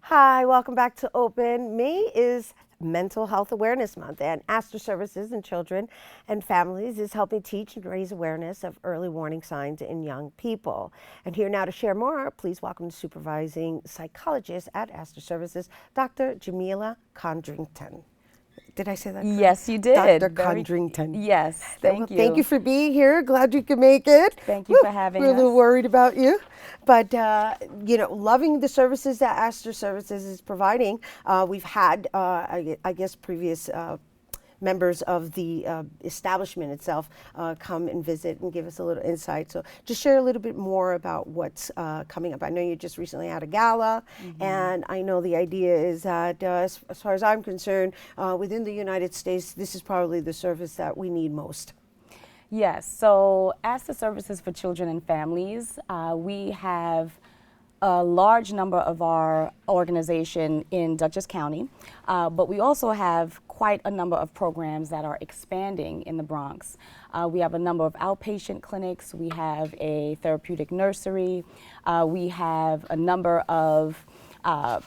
Hi, welcome back to Open. May is Mental Health Awareness Month, and Astor Services and Children and Families is helping teach and raise awareness of early warning signs in young people. And here now to share more, please welcome the supervising psychologist at Astor Services, Dr. Jamila Condrington. Did I say that correct? Yes, you did. Dr. Condrington. Yes, Well, thank thank you you. for being here. Glad you could make it. Thank you Woo, for having we're a little us. worried about you, but loving the services that Astor Services is providing. We've had, I guess, previous members of the establishment itself come and visit and give us a little insight. So just share a little bit more about what's coming up. I know you just recently had a gala, and I know the idea is that, as far as I'm concerned, within the United States, this is probably the service that we need most. Yes, so as the Services for Children and Families, we have a large number of our organization in Dutchess County, but we also have quite a number of programs that are expanding in the Bronx. We have a number of outpatient clinics, we have a therapeutic nursery, we have a number of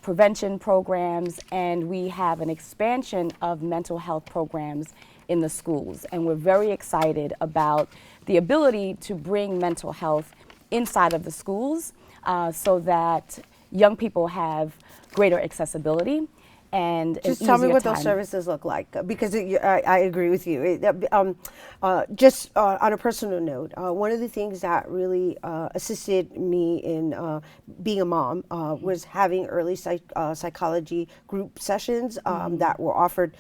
prevention programs, and we have an expansion of mental health programs in the schools. And we're very excited about the ability to bring mental health inside of the schools so that young people have greater accessibility and Just tell me what time. those services look like, because I agree with you. Just on a personal note, one of the things that really assisted me in being a mom was having early psychology group sessions that were offered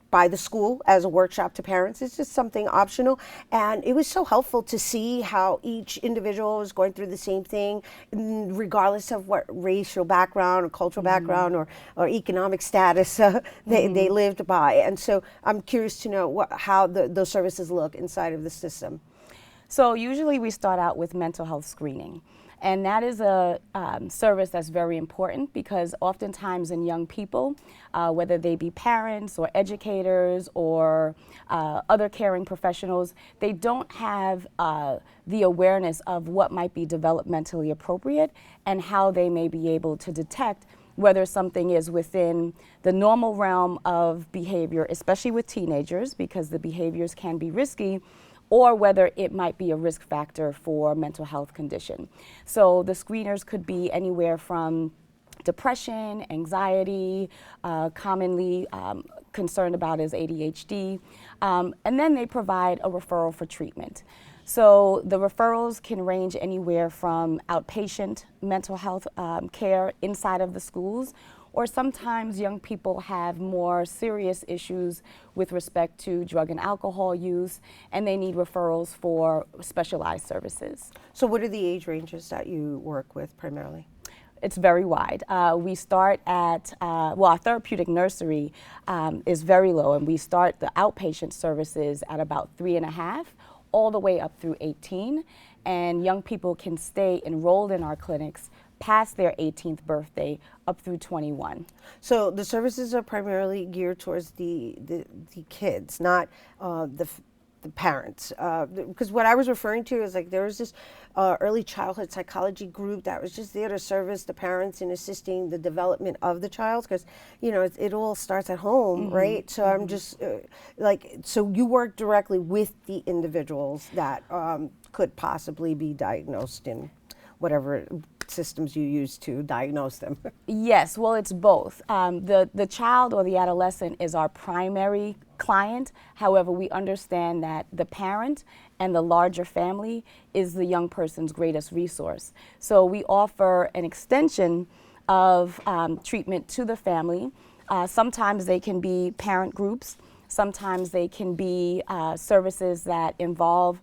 by the school as a workshop to parents. It's just something optional. And it was so helpful to see how each individual was going through the same thing, regardless of what racial background or cultural background or economic status they lived by. And so I'm curious to know how those services look inside of the system. So usually we start out with mental health screening. And that is a service that's very important because oftentimes in young people, whether they be parents or educators or other caring professionals, they don't have the awareness of what might be developmentally appropriate and how they may be able to detect whether something is within the normal realm of behavior, especially with teenagers, because the behaviors can be risky, or whether it might be a risk factor for mental health condition. So the screeners could be anywhere from depression, anxiety, commonly concerned about is ADHD, and then they provide a referral for treatment. So the referrals can range anywhere from outpatient mental health care inside of the schools, or sometimes young people have more serious issues with respect to drug and alcohol use, and they need referrals for specialized services. So what are the age ranges that you work with primarily? It's very wide. We start at, our therapeutic nursery is very low, and we start the outpatient services at about 3.5, all the way up through 18, and young people can stay enrolled in our clinics past their 18th birthday up through 21. So the services are primarily geared towards the kids, not the parents. Because what I was referring to is like there was this early childhood psychology group that was just there to service the parents in assisting the development of the child. Because it all starts at home, right? So I'm just so you work directly with the individuals that could possibly be diagnosed in whatever systems you use to diagnose them. Yes, well, it's both. The child or the adolescent is our primary client. However, we understand that the parent and the larger family is the young person's greatest resource. So we offer an extension of treatment to the family. Sometimes they can be parent groups. Sometimes they can be services that involve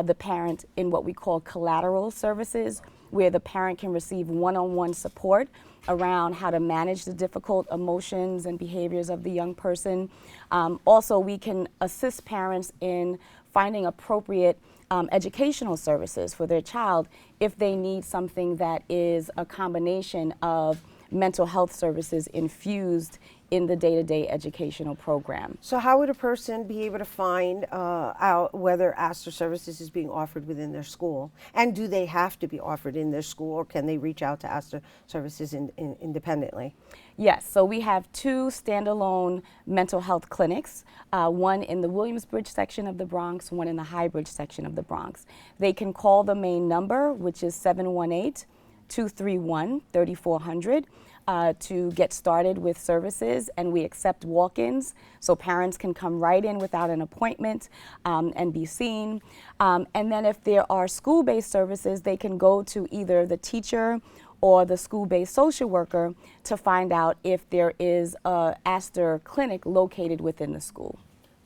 the parent in what we call collateral services, where the parent can receive one-on-one support around how to manage the difficult emotions and behaviors of the young person. Also, we can assist parents in finding appropriate educational services for their child if they need something that is a combination of mental health services infused in the day-to-day educational program. So how would a person be able to find out whether Aster Services is being offered within their school? And do they have to be offered in their school, or can they reach out to Aster Services independently? Yes, so we have 2 standalone mental health clinics, one in the Williamsbridge section of the Bronx, one in the Highbridge section of the Bronx. They can call the main number, which is 718-231-3400. To get started with services, and we accept walk-ins, so parents can come right in without an appointment and be seen. And then if there are school-based services, they can go to either the teacher or the school-based social worker to find out if there is a Aster clinic located within the school.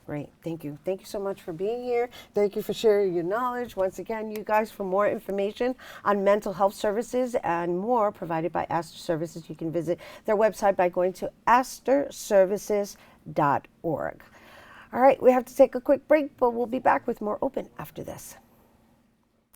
Great, thank you. Thank you so much for being here. Thank you for sharing your knowledge. Once again, you guys, for more information on mental health services and more provided by Aster Services, you can visit their website by going to asterservices.org. All right, we have to take a quick break, but we'll be back with more Open after this.